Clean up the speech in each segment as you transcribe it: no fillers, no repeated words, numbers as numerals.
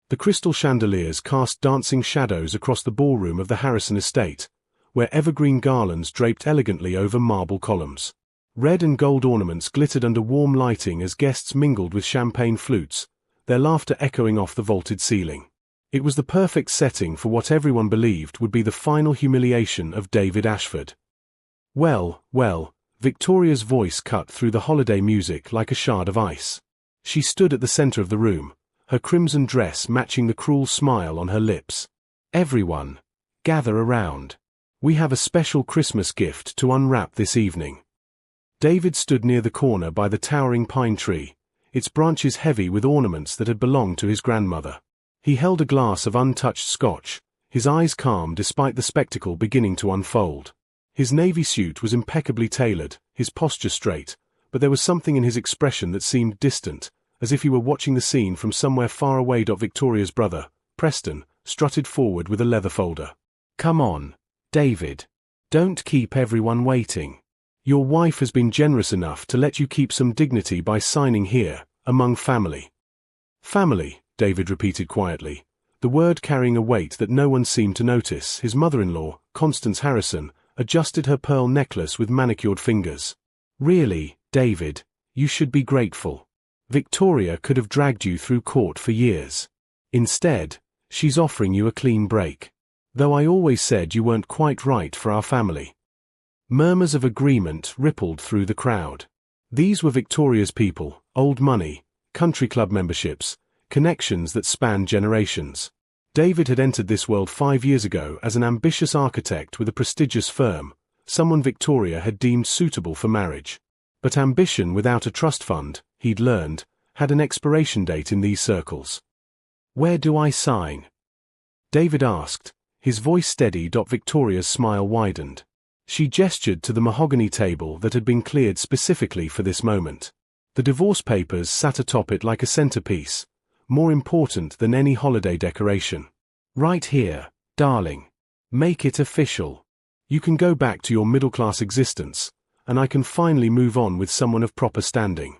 The crystal chandeliers cast dancing shadows across the ballroom of the Harrison estate, where evergreen garlands draped elegantly over marble columns. Red and gold ornaments glittered under warm lighting as guests mingled with champagne flutes, their laughter echoing off the vaulted ceiling. It was the perfect setting for what everyone believed would be the final humiliation of David Ashford. Well, well, Victoria's voice cut through the holiday music like a shard of ice. She stood at the center of the room, her crimson dress matching the cruel smile on her lips. Everyone, gather around. We have a special Christmas gift to unwrap this evening. David stood near the corner by the towering pine tree, its branches heavy with ornaments that had belonged to his grandmother. He held a glass of untouched scotch, his eyes calm despite the spectacle beginning to unfold. His navy suit was impeccably tailored, his posture straight, but there was something in his expression that seemed distant, as if he were watching the scene from somewhere far away. Victoria's brother, Preston, strutted forward with a leather folder. "Come on, David. Don't keep everyone waiting. Your wife has been generous enough to let you keep some dignity by signing here, among family." "Family," David repeated quietly, the word carrying a weight that no one seemed to notice. His mother-in-law, Constance Harrison, adjusted her pearl necklace with manicured fingers. "Really, David, you should be grateful. Victoria could have dragged you through court for years. Instead, she's offering you a clean break. Though I always said you weren't quite right for our family." Murmurs of agreement rippled through the crowd. These were Victoria's people, old money, country club memberships, connections that spanned generations. David had entered this world 5 years ago as an ambitious architect with a prestigious firm, someone Victoria had deemed suitable for marriage. But ambition without a trust fund, he'd learned, had an expiration date in these circles. "Where do I sign?" David asked, his voice steady. Victoria's smile widened. She gestured to the mahogany table that had been cleared specifically for this moment. The divorce papers sat atop it like a centerpiece, more important than any holiday decoration. "Right here, darling. Make it official. You can go back to your middle-class existence, and I can finally move on with someone of proper standing."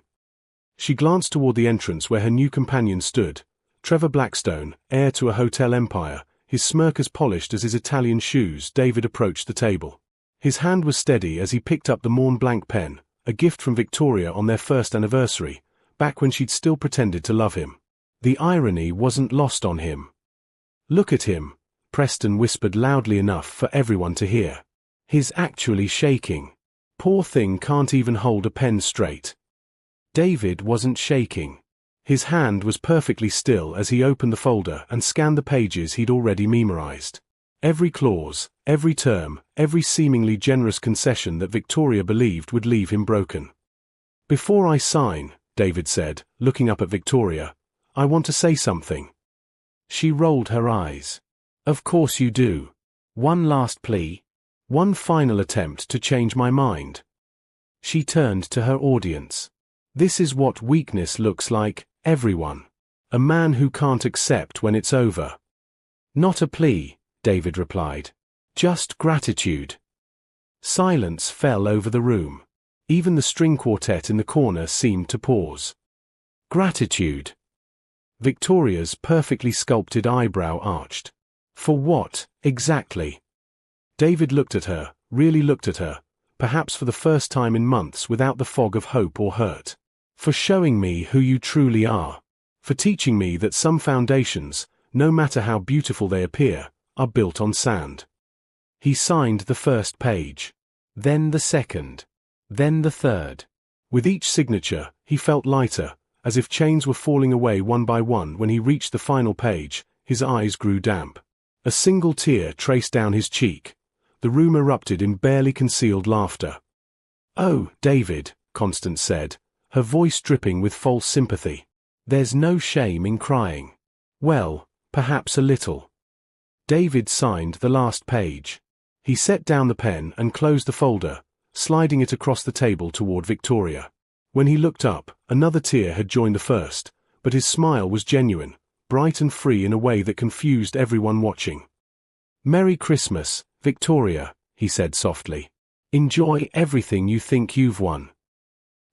She glanced toward the entrance where her new companion stood, Trevor Blackstone, heir to a hotel empire, his smirk as polished as his Italian shoes. David approached the table. His hand was steady as he picked up the Mont Blanc pen, a gift from Victoria on their first anniversary, back when she'd still pretended to love him. The irony wasn't lost on him. "Look at him," Preston whispered loudly enough for everyone to hear. "He's actually shaking. Poor thing can't even hold a pen straight." David wasn't shaking. His hand was perfectly still as he opened the folder and scanned the pages he'd already memorized. Every clause, every term, every seemingly generous concession that Victoria believed would leave him broken. "Before I sign," David said, looking up at Victoria, "I want to say something." She rolled her eyes. "Of course you do. One last plea. One final attempt to change my mind." She turned to her audience. "This is what weakness looks like, everyone. A man who can't accept when it's over." "Not a plea," David replied. "Just gratitude." Silence fell over the room. Even the string quartet in the corner seemed to pause. "Gratitude." Victoria's perfectly sculpted eyebrow arched. "For what, exactly?" David looked at her, really looked at her, perhaps for the first time in months without the fog of hope or hurt. "For showing me who you truly are. For teaching me that some foundations, no matter how beautiful they appear, are built on sand." He signed the first page. Then the second. Then the third. With each signature, he felt lighter, as if chains were falling away one by one. When he reached the final page, his eyes grew damp. A single tear traced down his cheek. The room erupted in barely concealed laughter. "Oh, David," Constance said, her voice dripping with false sympathy. "There's no shame in crying." "Well, perhaps a little." David signed the last page. He set down the pen and closed the folder, sliding it across the table toward Victoria. When he looked up, another tear had joined the first, but his smile was genuine, bright and free in a way that confused everyone watching. "Merry Christmas, Victoria," he said softly. "Enjoy everything you think you've won."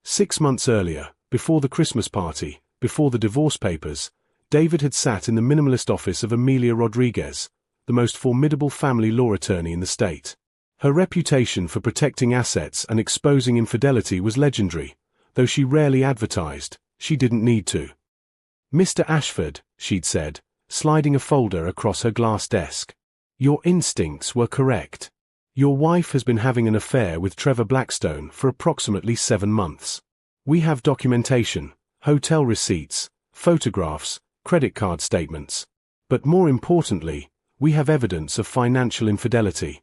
6 months earlier, before the Christmas party, before the divorce papers, David had sat in the minimalist office of Amelia Rodriguez, the most formidable family law attorney in the state. Her reputation for protecting assets and exposing infidelity was legendary. Though she rarely advertised, she didn't need to. "Mr. Ashford," she'd said, sliding a folder across her glass desk. "Your instincts were correct. Your wife has been having an affair with Trevor Blackstone for approximately 7 months. We have documentation, hotel receipts, photographs, credit card statements. But more importantly, we have evidence of financial infidelity."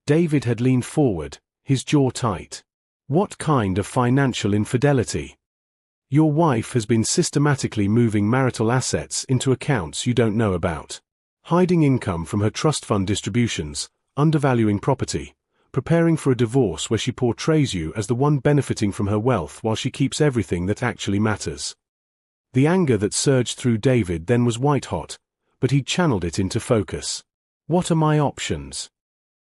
David had leaned forward, his jaw tight. "What kind of financial infidelity?" "Your wife has been systematically moving marital assets into accounts you don't know about. Hiding income from her trust fund distributions, undervaluing property, preparing for a divorce where she portrays you as the one benefiting from her wealth while she keeps everything that actually matters." The anger that surged through David then was white-hot, but he'd channeled it into focus. "What are my options?"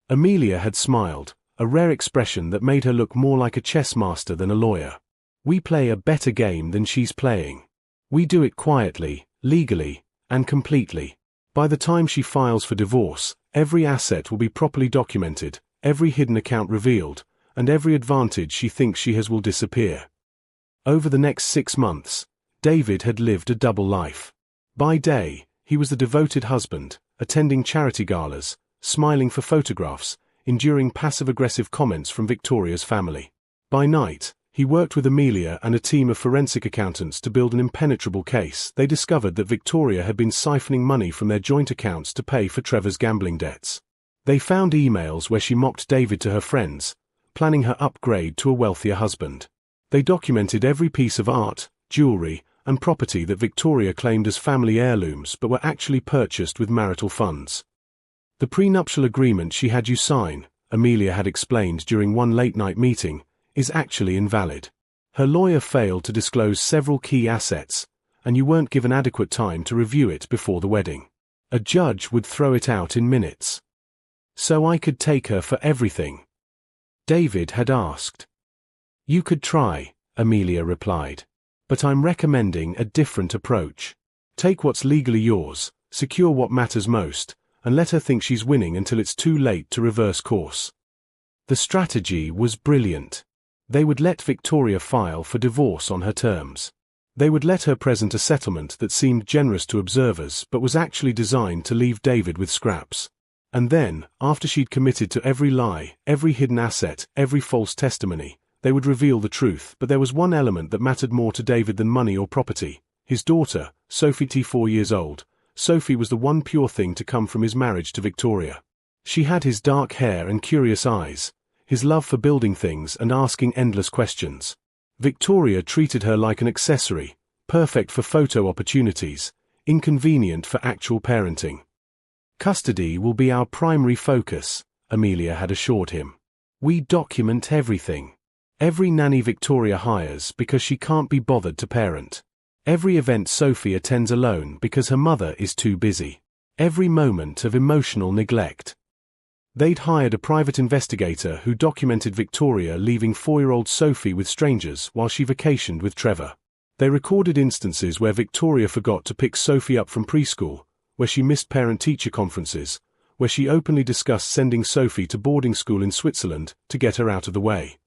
Amelia had smiled, a rare expression that made her look more like a chess master than a lawyer. "We play a better game than she's playing. We do it quietly, legally, and completely. By the time she files for divorce, every asset will be properly documented, every hidden account revealed, and every advantage she thinks she has will disappear." Over the next 6 months, David had lived a double life. By day, he was the devoted husband, attending charity galas, smiling for photographs, enduring passive-aggressive comments from Victoria's family. By night, he worked with Amelia and a team of forensic accountants to build an impenetrable case. They discovered that Victoria had been siphoning money from their joint accounts to pay for Trevor's gambling debts. They found emails where she mocked David to her friends, planning her upgrade to a wealthier husband. They documented every piece of art, jewelry, and property that Victoria claimed as family heirlooms but were actually purchased with marital funds. "The prenuptial agreement she had you sign," Amelia had explained during one late-night meeting, "is actually invalid. Her lawyer failed to disclose several key assets, and you weren't given adequate time to review it before the wedding. A judge would throw it out in minutes." "So I could take her for everything?" David had asked. "You could try," Amelia replied. "But I'm recommending a different approach. Take what's legally yours, secure what matters most, and let her think she's winning until it's too late to reverse course." The strategy was brilliant. They would let Victoria file for divorce on her terms. They would let her present a settlement that seemed generous to observers but was actually designed to leave David with scraps. And then, after she'd committed to every lie, every hidden asset, every false testimony, they would reveal the truth. But there was one element that mattered more to David than money or property: his daughter, Sophie, 4 years old. Sophie was the one pure thing to come from his marriage to Victoria. She had his dark hair and curious eyes, his love for building things and asking endless questions. Victoria treated her like an accessory, perfect for photo opportunities, inconvenient for actual parenting. "Custody will be our primary focus," Amelia had assured him. "We document everything. Every nanny Victoria hires because she can't be bothered to parent. Every event Sophie attends alone because her mother is too busy. Every moment of emotional neglect." They'd hired a private investigator who documented Victoria leaving 4-year-old Sophie with strangers while she vacationed with Trevor. They recorded instances where Victoria forgot to pick Sophie up from preschool, where she missed parent-teacher conferences, where she openly discussed sending Sophie to boarding school in Switzerland to get her out of the way.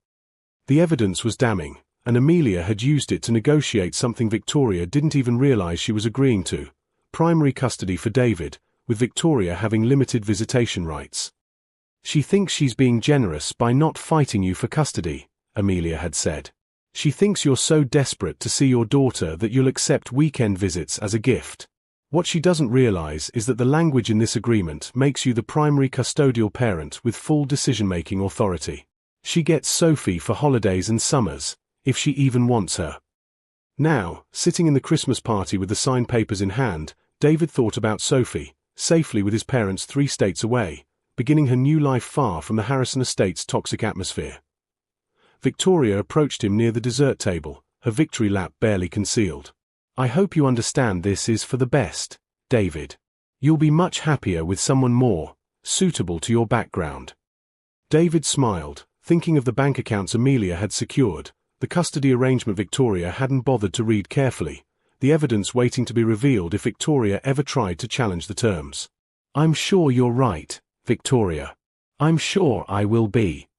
The evidence was damning, and Amelia had used it to negotiate something Victoria didn't even realize she was agreeing to: primary custody for David, with Victoria having limited visitation rights. "She thinks she's being generous by not fighting you for custody," Amelia had said. "She thinks you're so desperate to see your daughter that you'll accept weekend visits as a gift. What she doesn't realize is that the language in this agreement makes you the primary custodial parent with full decision-making authority. She gets Sophie for holidays and summers, if she even wants her." Now, sitting in the Christmas party with the signed papers in hand, David thought about Sophie, safely with his parents 3 states away, beginning her new life far from the Harrison estate's toxic atmosphere. Victoria approached him near the dessert table, her victory lap barely concealed. "I hope you understand this is for the best, David. You'll be much happier with someone more suitable to your background." David smiled, thinking of the bank accounts Amelia had secured, the custody arrangement Victoria hadn't bothered to read carefully, the evidence waiting to be revealed if Victoria ever tried to challenge the terms. "I'm sure you're right, Victoria. I'm sure I will be."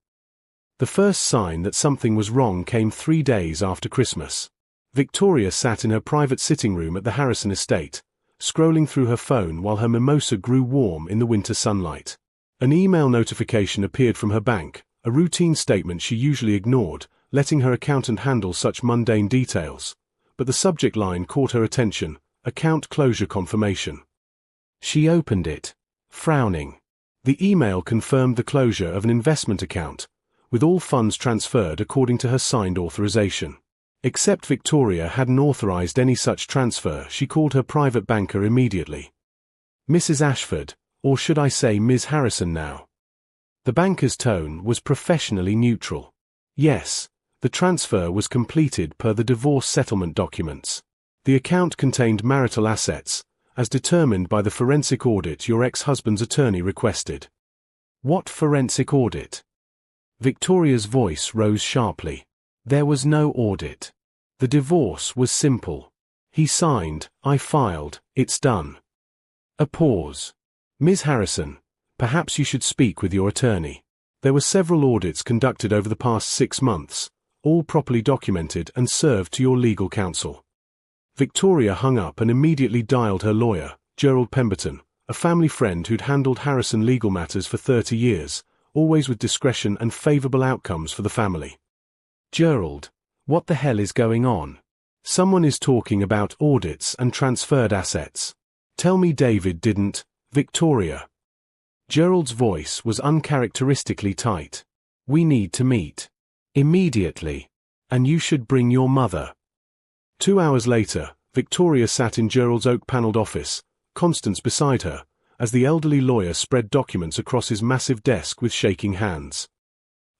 The first sign that something was wrong came 3 days after Christmas. Victoria sat in her private sitting room at the Harrison estate, scrolling through her phone while her mimosa grew warm in the winter sunlight. An email notification appeared from her bank, a routine statement she usually ignored, letting her accountant handle such mundane details. But the subject line caught her attention: account closure confirmation. She opened it, frowning. The email confirmed the closure of an investment account, with all funds transferred according to her signed authorization. Except Victoria hadn't authorized any such transfer, she called her private banker immediately. "Mrs. Ashford, or should I say Ms. Harrison now?" The banker's tone was professionally neutral. "Yes, the transfer was completed per the divorce settlement documents. The account contained marital assets, as determined by the forensic audit your ex-husband's attorney requested." "What forensic audit?" Victoria's voice rose sharply. "There was no audit. The divorce was simple. He signed, I filed, it's done." A pause. "Ms. Harrison, perhaps you should speak with your attorney. There were several audits conducted over the past 6 months, all properly documented and served to your legal counsel." Victoria hung up and immediately dialed her lawyer, Gerald Pemberton, a family friend who'd handled Harrison legal matters for 30 years, always with discretion and favorable outcomes for the family. "Gerald, what the hell is going on? Someone is talking about audits and transferred assets. Tell me David didn't..." "Victoria." Gerald's voice was uncharacteristically tight. "We need to meet. Immediately. And you should bring your mother." 2 hours later, Victoria sat in Gerald's oak-paneled office, Constance beside her, as the elderly lawyer spread documents across his massive desk with shaking hands.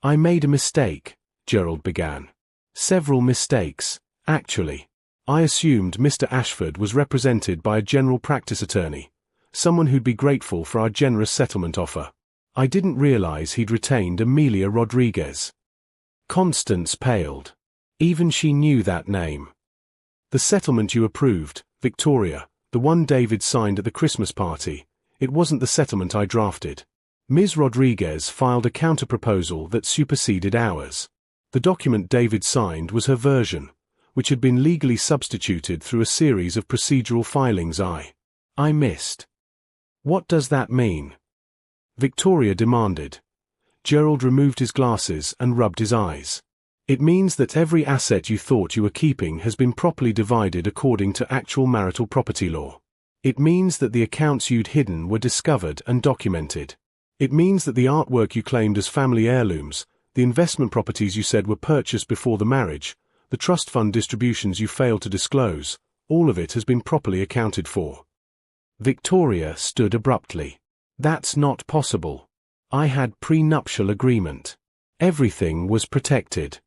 "I made a mistake," Gerald began. "Several mistakes, actually. I assumed Mr. Ashford was represented by a general practice attorney, someone who'd be grateful for our generous settlement offer. I didn't realize he'd retained Amelia Rodriguez." Constance paled. Even she knew that name. "The settlement you approved, Victoria, the one David signed at the Christmas party, it wasn't the settlement I drafted. Ms. Rodriguez filed a counterproposal that superseded ours. The document David signed was her version, which had been legally substituted through a series of procedural filings I missed." "What does that mean?" Victoria demanded. Gerald removed his glasses and rubbed his eyes. "It means that every asset you thought you were keeping has been properly divided according to actual marital property law. It means that the accounts you'd hidden were discovered and documented. It means that the artwork you claimed as family heirlooms, the investment properties you said were purchased before the marriage, the trust fund distributions you failed to disclose, all of it has been properly accounted for." Victoria stood abruptly. "That's not possible. I had prenuptial agreement. Everything was protected."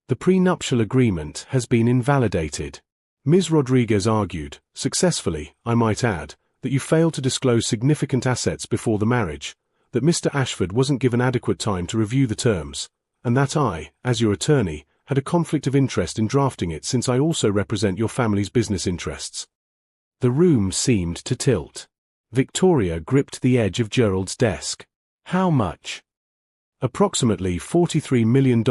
"The prenuptial agreement has been invalidated." Ms. Rodriguez argued, successfully, I might add, that you failed to disclose significant assets before the marriage, that Mr. Ashford wasn't given adequate time to review the terms, and that I, as your attorney, had a conflict of interest in drafting it since I also represent your family's business interests. The room seemed to tilt. Victoria gripped the edge of Gerald's desk. "How much?" "Approximately $43 million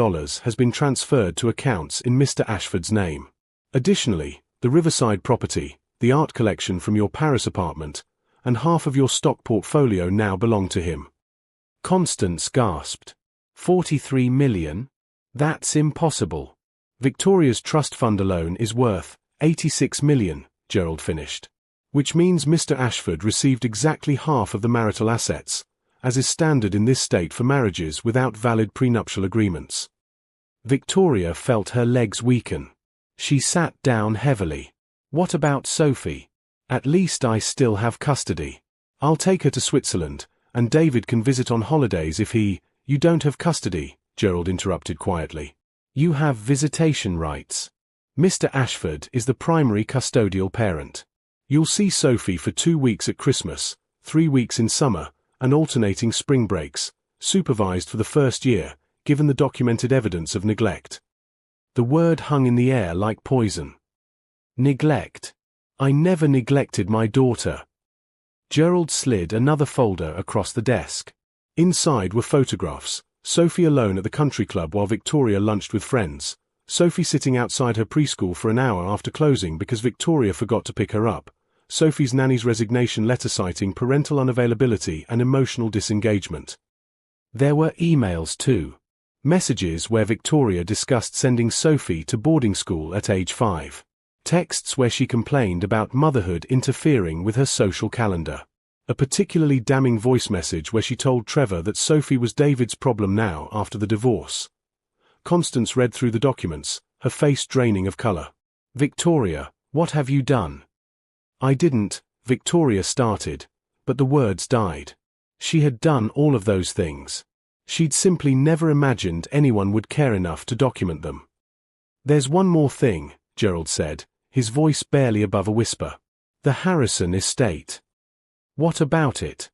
has been transferred to accounts in Mr. Ashford's name. Additionally, the Riverside property, the art collection from your Paris apartment, and half of your stock portfolio now belong to him." Constance gasped. $43 million? That's impossible. Victoria's trust fund alone is worth $86 million, Gerald finished. Which means Mr. Ashford received exactly half of the marital assets, as is standard in this state for marriages without valid prenuptial agreements. Victoria felt her legs weaken. She sat down heavily. "What about Sophie? At least I still have custody. I'll take her to Switzerland, and David can visit on holidays if he—" "You don't have custody," Gerald interrupted quietly. "You have visitation rights. Mr. Ashford is the primary custodial parent. You'll see Sophie for 2 weeks at Christmas, 3 weeks in summer, and alternating spring breaks, supervised for the first year, given the documented evidence of neglect." The word hung in the air like poison. Neglect. I never neglected my daughter. Gerald slid another folder across the desk. Inside were photographs, Sophie alone at the country club while Victoria lunched with friends, Sophie sitting outside her preschool for an hour after closing because Victoria forgot to pick her up, Sophie's nanny's resignation letter citing parental unavailability and emotional disengagement. There were emails too. Messages where Victoria discussed sending Sophie to boarding school at age 5. Texts where she complained about motherhood interfering with her social calendar. A particularly damning voice message where she told Trevor that Sophie was David's problem now after the divorce. Constance read through the documents, her face draining of color. Victoria, what have you done? I didn't, Victoria started, but the words died. She had done all of those things. She'd simply never imagined anyone would care enough to document them. There's one more thing, Gerald said, his voice barely above a whisper. The Harrison estate. What about it?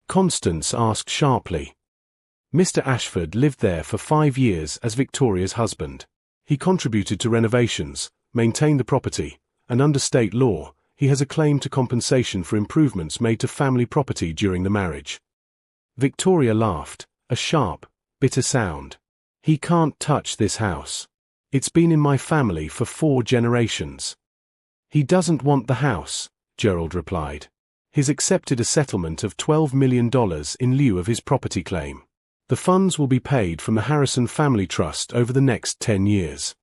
Constance asked sharply. Mr. Ashford lived there for 5 years as Victoria's husband. He contributed to renovations, maintained the property, and under state law, he has a claim to compensation for improvements made to family property during the marriage. Victoria laughed, a sharp, bitter sound. He can't touch this house. It's been in my family for 4 generations. He doesn't want the house, Gerald replied. He's accepted a settlement of $12 million in lieu of his property claim. The funds will be paid from the Harrison Family Trust over the next 10 years.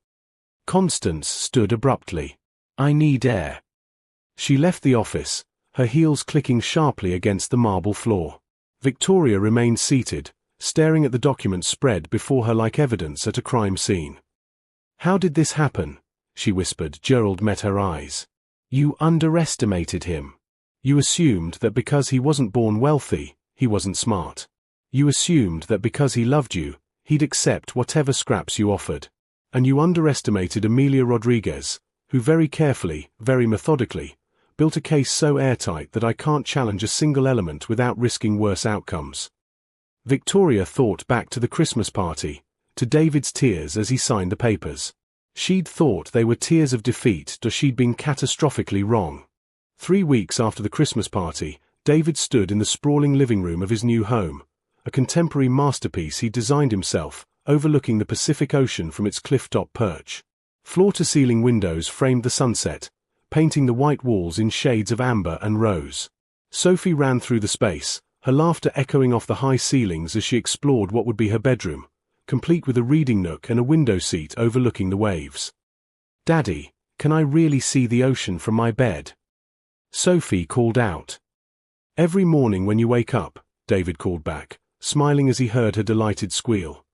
Constance stood abruptly. I need air. She left the office, her heels clicking sharply against the marble floor. Victoria remained seated, staring at the documents spread before her like evidence at a crime scene. How did this happen? She whispered. Gerald met her eyes. You underestimated him. You assumed that because he wasn't born wealthy, he wasn't smart. You assumed that because he loved you, he'd accept whatever scraps you offered. And you underestimated Amelia Rodriguez, who very carefully, very methodically, built a case so airtight that I can't challenge a single element without risking worse outcomes. Victoria thought back to the Christmas party, to David's tears as he signed the papers. She'd thought they were tears of defeat, or she'd been catastrophically wrong. 3 weeks after the Christmas party, David stood in the sprawling living room of his new home, a contemporary masterpiece he'd designed himself, overlooking the Pacific Ocean from its cliff-top perch. Floor-to-ceiling windows framed the sunset, painting the white walls in shades of amber and rose. Sophie ran through the space, her laughter echoing off the high ceilings as she explored what would be her bedroom, complete with a reading nook and a window seat overlooking the waves. Daddy, can I really see the ocean from my bed? Sophie called out. Every morning when you wake up, David called back, smiling as he heard her delighted squeal.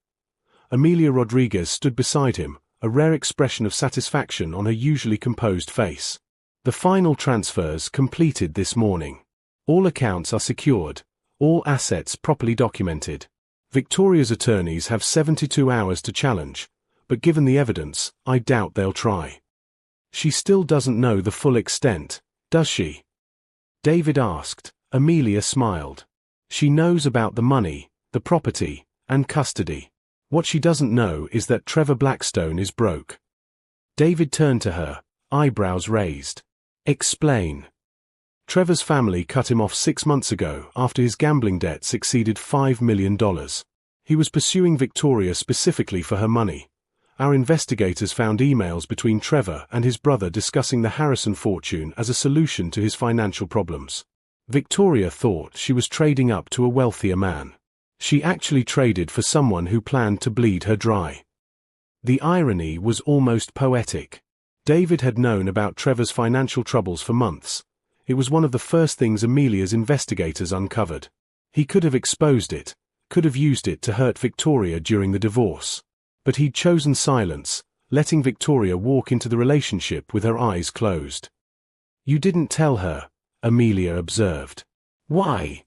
Amelia Rodriguez stood beside him, a rare expression of satisfaction on her usually composed face. The final transfers completed this morning. All accounts are secured, all assets properly documented. Victoria's attorneys have 72 hours to challenge, but given the evidence, I doubt they'll try. She still doesn't know the full extent, does she? David asked. Amelia smiled. She knows about the money, the property, and custody. What she doesn't know is that Trevor Blackstone is broke. David turned to her, eyebrows raised. Explain. Trevor's family cut him off 6 months ago after his gambling debts exceeded $5 million. He was pursuing Victoria specifically for her money. Our investigators found emails between Trevor and his brother discussing the Harrison fortune as a solution to his financial problems. Victoria thought she was trading up to a wealthier man. She actually traded for someone who planned to bleed her dry. The irony was almost poetic. David had known about Trevor's financial troubles for months. It was one of the first things Amelia's investigators uncovered. He could have exposed it, could have used it to hurt Victoria during the divorce. But he'd chosen silence, letting Victoria walk into the relationship with her eyes closed. You didn't tell her, Amelia observed. Why?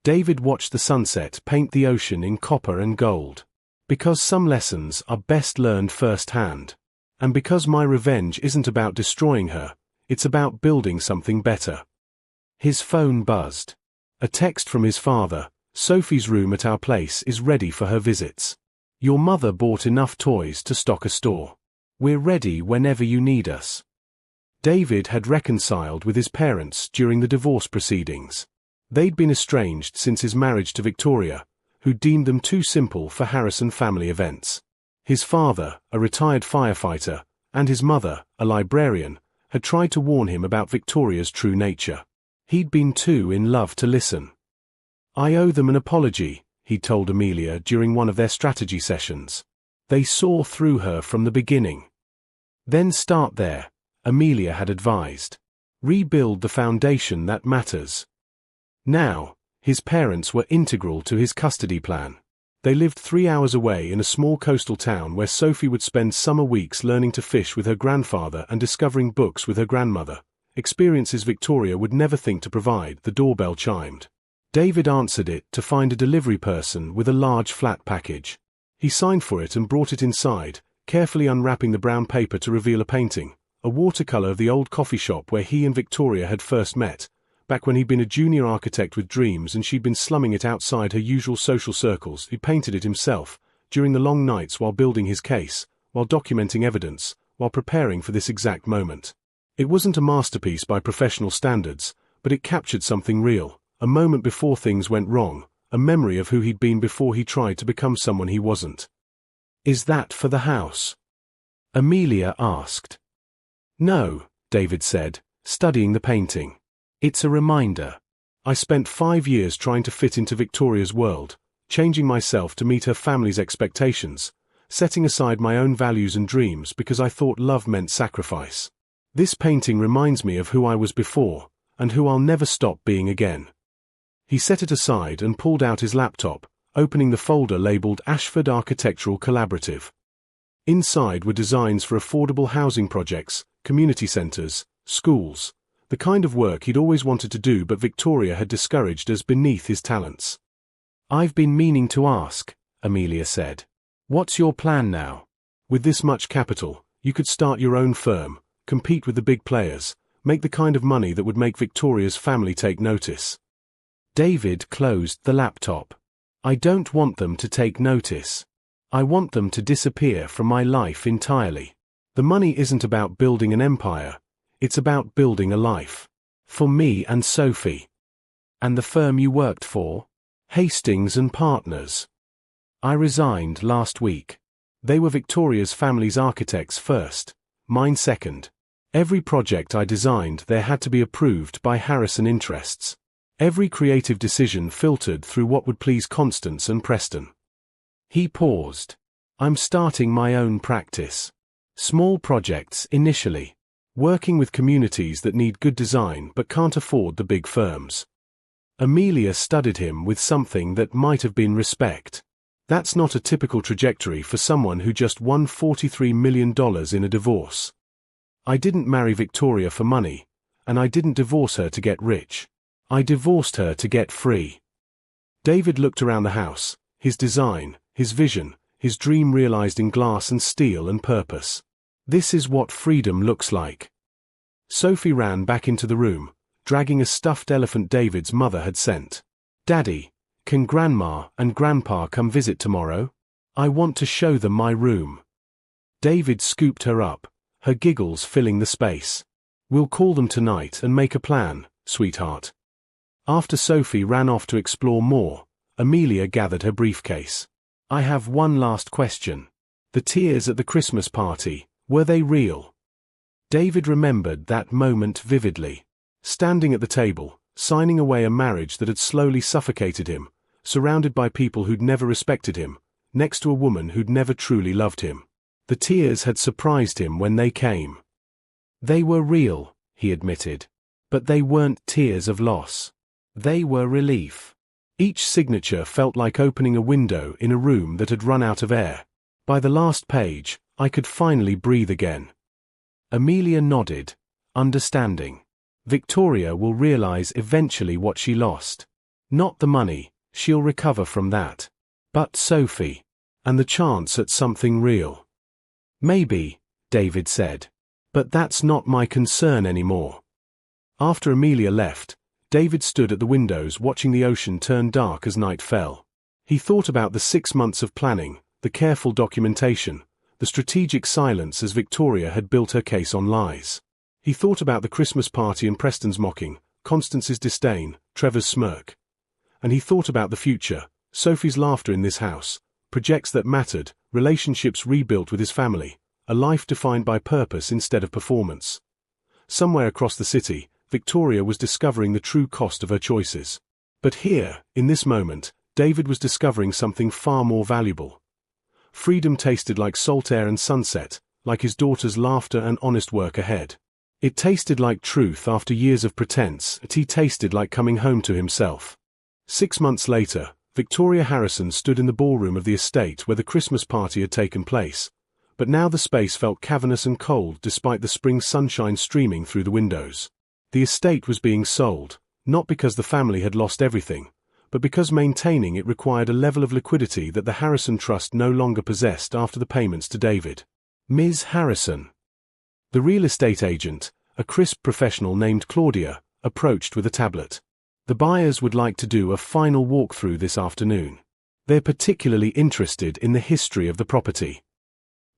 David watched the sunset paint the ocean in copper and gold. Because some lessons are best learned firsthand. And because my revenge isn't about destroying her, it's about building something better. His phone buzzed. A text from his father. Sophie's room at our place is ready for her visits. Your mother bought enough toys to stock a store. We're ready whenever you need us. David had reconciled with his parents during the divorce proceedings. They'd been estranged since his marriage to Victoria, who deemed them too simple for Harrison family events. His father, a retired firefighter, and his mother, a librarian, had tried to warn him about Victoria's true nature. He'd been too in love to listen. "I owe them an apology," he told Amelia during one of their strategy sessions. "They saw through her from the beginning." "Then start there," Amelia had advised. "Rebuild the foundation that matters." Now, his parents were integral to his custody plan. They lived 3 hours away in a small coastal town where Sophie would spend summer weeks learning to fish with her grandfather and discovering books with her grandmother, experiences Victoria would never think to provide. The doorbell chimed. David answered it to find a delivery person with a large flat package. He signed for it and brought it inside, carefully unwrapping the brown paper to reveal a painting, a watercolor of the old coffee shop where he and Victoria had first met, back when he'd been a junior architect with dreams and she'd been slumming it outside her usual social circles. He painted it himself, during the long nights while building his case, while documenting evidence, while preparing for this exact moment. It wasn't a masterpiece by professional standards, but it captured something real, a moment before things went wrong, a memory of who he'd been before he tried to become someone he wasn't. "Is that for the house?" Amelia asked. "No," David said, studying the painting. "It's a reminder. I spent 5 years trying to fit into Victoria's world, changing myself to meet her family's expectations, setting aside my own values and dreams because I thought love meant sacrifice. This painting reminds me of who I was before, and who I'll never stop being again." He set it aside and pulled out his laptop, opening the folder labeled Ashford Architectural Collaborative. Inside were designs for affordable housing projects, community centres, schools, the kind of work he'd always wanted to do but Victoria had discouraged as beneath his talents. "I've been meaning to ask," Amelia said. "What's your plan now? With this much capital, you could start your own firm, compete with the big players, make the kind of money that would make Victoria's family take notice." David closed the laptop. "I don't want them to take notice. I want them to disappear from my life entirely. The money isn't about building an empire, it's about building a life. For me and Sophie." "And the firm you worked for?" "Hastings and Partners. I resigned last week. They were Victoria's family's architects first, mine second. Every project I designed there had to be approved by Harrison interests. Every creative decision filtered through what would please Constance and Preston." He paused. "I'm starting my own practice. Small projects initially. Working with communities that need good design but can't afford the big firms." Amelia studied him with something that might have been respect. That's not a typical trajectory for someone who just won $43 million in a divorce. "I didn't marry Victoria for money, and I didn't divorce her to get rich. I divorced her to get free." David looked around the house, his design, his vision, his dream realized in glass and steel and purpose. This is what freedom looks like. Sophie ran back into the room, dragging a stuffed elephant David's mother had sent. "Daddy, can Grandma and Grandpa come visit tomorrow? I want to show them my room." David scooped her up, her giggles filling the space. "We'll call them tonight and make a plan, sweetheart." After Sophie ran off to explore more, Amelia gathered her briefcase. "I have one last question. The tears at the Christmas party, were they real?" David remembered that moment vividly. Standing at the table, signing away a marriage that had slowly suffocated him, surrounded by people who'd never respected him, next to a woman who'd never truly loved him. The tears had surprised him when they came. "They were real," he admitted. "But they weren't tears of loss. They were relief. Each signature felt like opening a window in a room that had run out of air. By the last page, I could finally breathe again." Amelia nodded, understanding. Victoria will realize eventually what she lost. Not the money, she'll recover from that. But Sophie. And the chance at something real. "Maybe," David said. "But that's not my concern anymore." After Amelia left, David stood at the windows watching the ocean turn dark as night fell. He thought about the 6 months of planning, the careful documentation, the strategic silence as Victoria had built her case on lies. He thought about the Christmas party and Preston's mocking, Constance's disdain, Trevor's smirk. And he thought about the future, Sophie's laughter in this house, projects that mattered, relationships rebuilt with his family, a life defined by purpose instead of performance. Somewhere across the city, Victoria was discovering the true cost of her choices. But here, in this moment, David was discovering something far more valuable. Freedom tasted like salt air and sunset, like his daughter's laughter and honest work ahead. It tasted like truth after years of pretense, and he tasted like coming home to himself. 6 months later, Victoria Harrison stood in the ballroom of the estate where the Christmas party had taken place, but now the space felt cavernous and cold despite the spring sunshine streaming through the windows. The estate was being sold, not because the family had lost everything, but because maintaining it required a level of liquidity that the Harrison Trust no longer possessed after the payments to David. Ms. Harrison. The real estate agent, a crisp professional named Claudia, approached with a tablet. The buyers would like to do a final walkthrough this afternoon. They're particularly interested in the history of the property.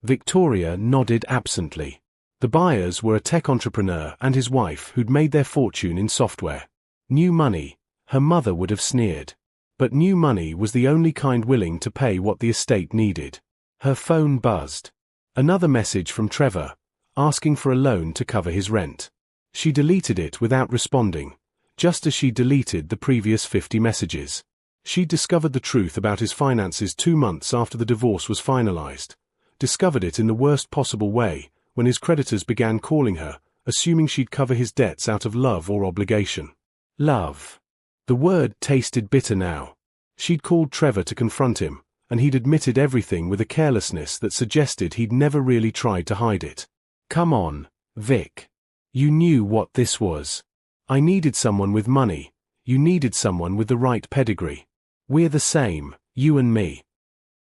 Victoria nodded absently. The buyers were a tech entrepreneur and his wife who'd made their fortune in software. New money, her mother would have sneered. But new money was the only kind willing to pay what the estate needed. Her phone buzzed. Another message from Trevor, asking for a loan to cover his rent. She deleted it without responding, just as she deleted the previous 50 messages. She'd discovered the truth about his finances 2 months after the divorce was finalized. Discovered it in the worst possible way, when his creditors began calling her, assuming she'd cover his debts out of love or obligation. Love. The word tasted bitter now. She'd called Trevor to confront him, and he'd admitted everything with a carelessness that suggested he'd never really tried to hide it. Come on, Vic. You knew what this was. I needed someone with money. You needed someone with the right pedigree. We're the same, you and me.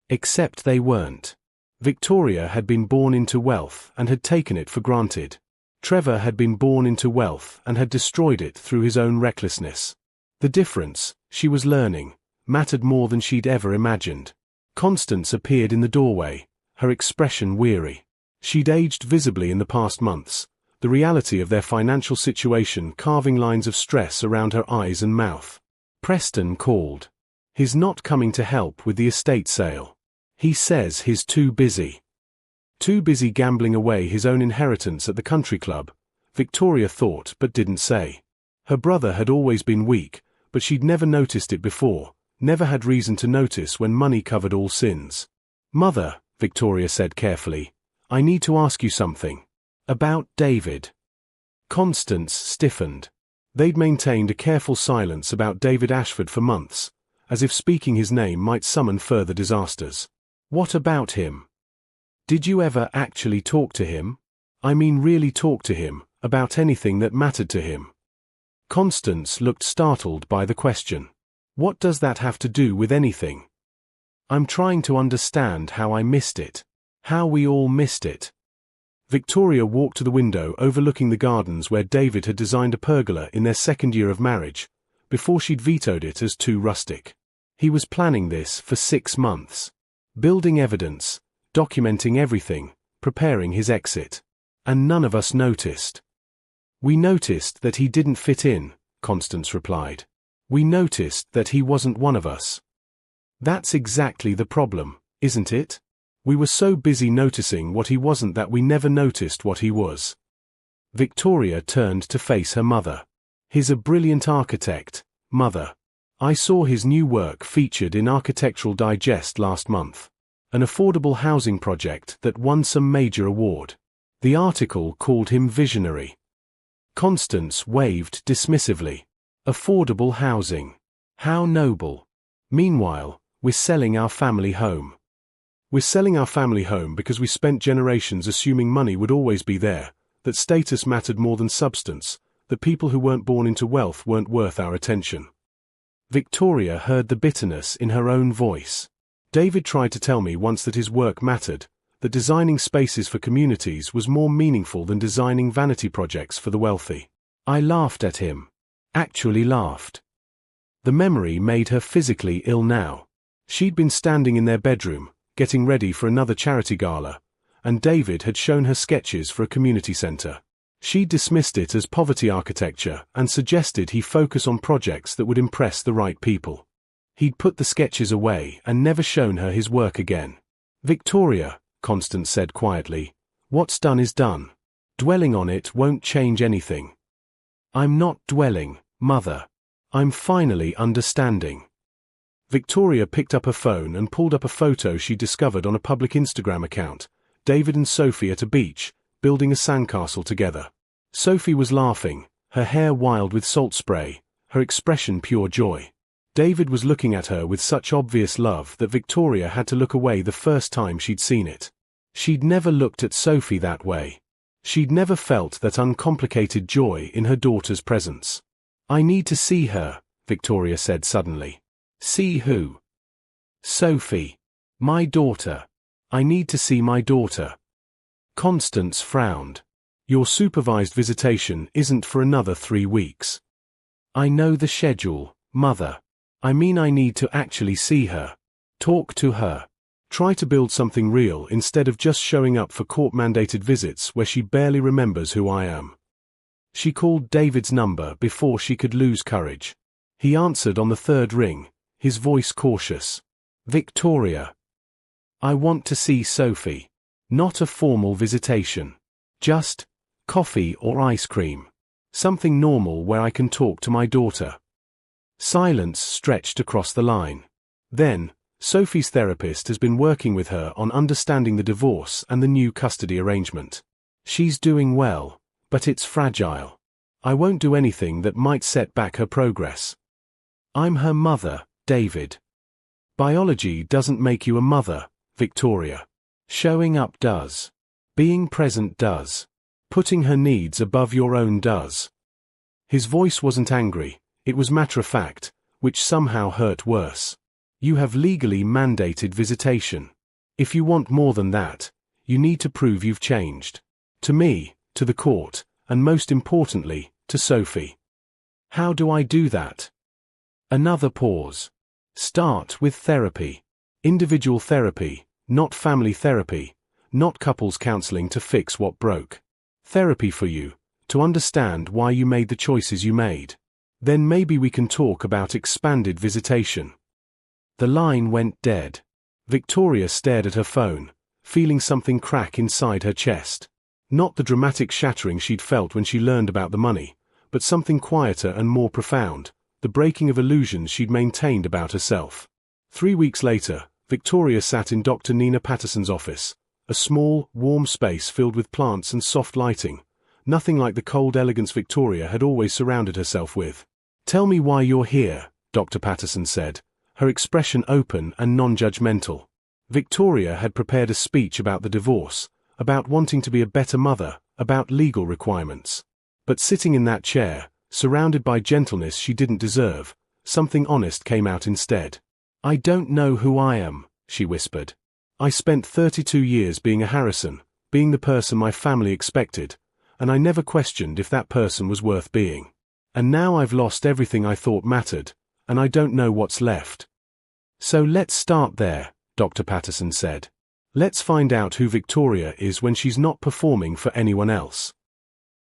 Except they weren't. Victoria had been born into wealth and had taken it for granted. Trevor had been born into wealth and had destroyed it through his own recklessness. The difference, she was learning, mattered more than she'd ever imagined. Constance appeared in the doorway, her expression weary. She'd aged visibly in the past months, the reality of their financial situation carving lines of stress around her eyes and mouth. Preston called. He's not coming to help with the estate sale. He says he's too busy. Too busy gambling away his own inheritance at the country club, Victoria thought but didn't say. Her brother had always been weak, but she'd never noticed it before, never had reason to notice when money covered all sins. Mother, Victoria said carefully, I need to ask you something. About David. Constance stiffened. They'd maintained a careful silence about David Ashford for months, as if speaking his name might summon further disasters. What about him? Did you ever actually talk to him? I mean really talk to him, about anything that mattered to him? Constance looked startled by the question. What does that have to do with anything? I'm trying to understand how I missed it. How we all missed it. Victoria walked to the window overlooking the gardens where David had designed a pergola in their second year of marriage, before she'd vetoed it as too rustic. He was planning this for 6 months. Building evidence, documenting everything, preparing his exit. And none of us noticed. We noticed that he didn't fit in, Constance replied. We noticed that he wasn't one of us. That's exactly the problem, isn't it? We were so busy noticing what he wasn't that we never noticed what he was. Victoria turned to face her mother. He's a brilliant architect, Mother. I saw his new work featured in Architectural Digest last month. An affordable housing project that won some major award. The article called him visionary. Constance waved dismissively. Affordable housing. How noble. Meanwhile, we're selling our family home. We're selling our family home because we spent generations assuming money would always be there, that status mattered more than substance, that people who weren't born into wealth weren't worth our attention. Victoria heard the bitterness in her own voice. David tried to tell me once that his work mattered, that designing spaces for communities was more meaningful than designing vanity projects for the wealthy. I laughed at him. Actually laughed. The memory made her physically ill now. She'd been standing in their bedroom, getting ready for another charity gala, and David had shown her sketches for a community center. She dismissed it as poverty architecture and suggested he focus on projects that would impress the right people. He'd put the sketches away and never shown her his work again. "Victoria," Constance said quietly, "what's done is done. Dwelling on it won't change anything." "I'm not dwelling, Mother. I'm finally understanding." Victoria picked up her phone and pulled up a photo she discovered on a public Instagram account. David and Sophie at a beach, building a sandcastle together. Sophie was laughing, her hair wild with salt spray, her expression pure joy. David was looking at her with such obvious love that Victoria had to look away the first time she'd seen it. She'd never looked at Sophie that way. She'd never felt that uncomplicated joy in her daughter's presence. "I need to see her," Victoria said suddenly. "See who?" "Sophie. My daughter. I need to see my daughter." Constance frowned. "Your supervised visitation isn't for another 3 weeks." "I know the schedule, Mother. I mean I need to actually see her. Talk to her. Try to build something real instead of just showing up for court-mandated visits where she barely remembers who I am." She called David's number before she could lose courage. He answered on the 3rd ring, his voice cautious. "Victoria. I want to see Sophie. Not a formal visitation. Just coffee or ice cream. Something normal where I can talk to my daughter." Silence stretched across the line. Then, "Sophie's therapist has been working with her on understanding the divorce and the new custody arrangement. She's doing well, but it's fragile. I won't do anything that might set back her progress." "I'm her mother, David." "Biology doesn't make you a mother, Victoria. Showing up does. Being present does. Putting her needs above your own does." His voice wasn't angry, it was matter-of-fact, which somehow hurt worse. "You have legally mandated visitation. If you want more than that, you need to prove you've changed. To me, to the court, and most importantly, to Sophie." "How do I do that?" Another pause. "Start with therapy. Individual therapy, not family therapy, not couples counseling to fix what broke. Therapy for you, to understand why you made the choices you made. Then maybe we can talk about expanded visitation." The line went dead. Victoria stared at her phone, feeling something crack inside her chest. Not the dramatic shattering she'd felt when she learned about the money, but something quieter and more profound, the breaking of illusions she'd maintained about herself. 3 weeks later, Victoria sat in Dr. Nina Patterson's office, a small, warm space filled with plants and soft lighting, nothing like the cold elegance Victoria had always surrounded herself with. "Tell me why you're here," Dr. Patterson said, her expression open and non-judgmental. Victoria had prepared a speech about the divorce, about wanting to be a better mother, about legal requirements. But sitting in that chair, surrounded by gentleness she didn't deserve, something honest came out instead. "I don't know who I am," she whispered. "I spent 32 years being a Harrison, being the person my family expected, and I never questioned if that person was worth being. And now I've lost everything I thought mattered, and I don't know what's left." "So let's start there," Dr. Patterson said. "Let's find out who Victoria is when she's not performing for anyone else."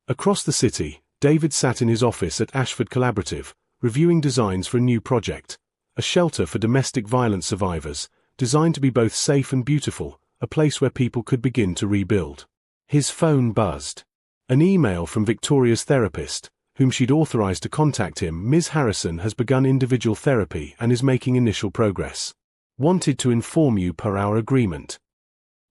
Across the city, David sat in his office at Ashford Collaborative, reviewing designs for a new project, a shelter for domestic violence survivors, designed to be both safe and beautiful, a place where people could begin to rebuild. His phone buzzed. An email from Victoria's therapist, whom she'd authorized to contact him. "Ms. Harrison has begun individual therapy and is making initial progress. Wanted to inform you per our agreement."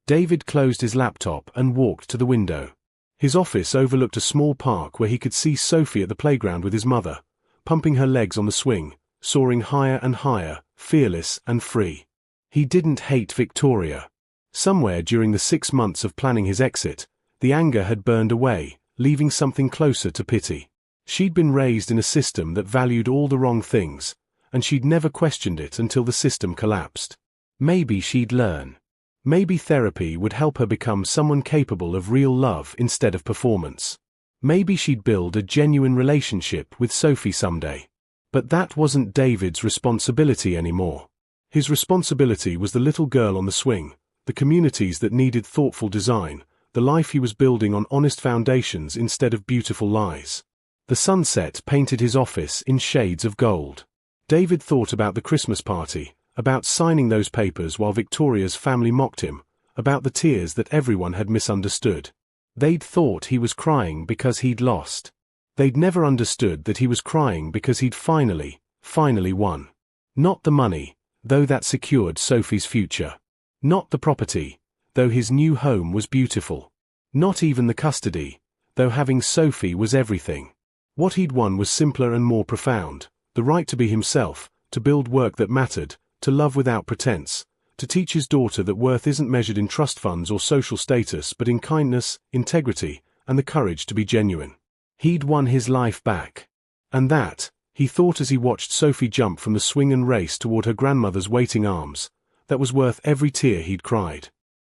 David closed his laptop and walked to the window. His office overlooked a small park where he could see Sophie at the playground with his mother, pumping her legs on the swing, soaring higher and higher, fearless and free. He didn't hate Victoria. Somewhere during the 6 months of planning his exit, the anger had burned away, leaving something closer to pity. She'd been raised in a system that valued all the wrong things, and she'd never questioned it until the system collapsed. Maybe she'd learn. Maybe therapy would help her become someone capable of real love instead of performance. Maybe she'd build a genuine relationship with Sophie someday. But that wasn't David's responsibility anymore. His responsibility was the little girl on the swing, the communities that needed thoughtful design, the life he was building on honest foundations instead of beautiful lies. The sunset painted his office in shades of gold. David thought about the Christmas party, about signing those papers while Victoria's family mocked him, about the tears that everyone had misunderstood. They'd thought he was crying because he'd lost. They'd never understood that he was crying because he'd finally won. Not the money, though that secured Sophie's future. Not the property, though his new home was beautiful. Not even the custody, though having Sophie was everything. What he'd won was simpler and more profound: the right to be himself, to build work that mattered, to love without pretense, to teach his daughter that worth isn't measured in trust funds or social status but in kindness, integrity, and the courage to be genuine. He'd won his life back. And that, he thought as he watched Sophie jump from the swing and race toward her grandmother's waiting arms, that was worth every tear he'd cried.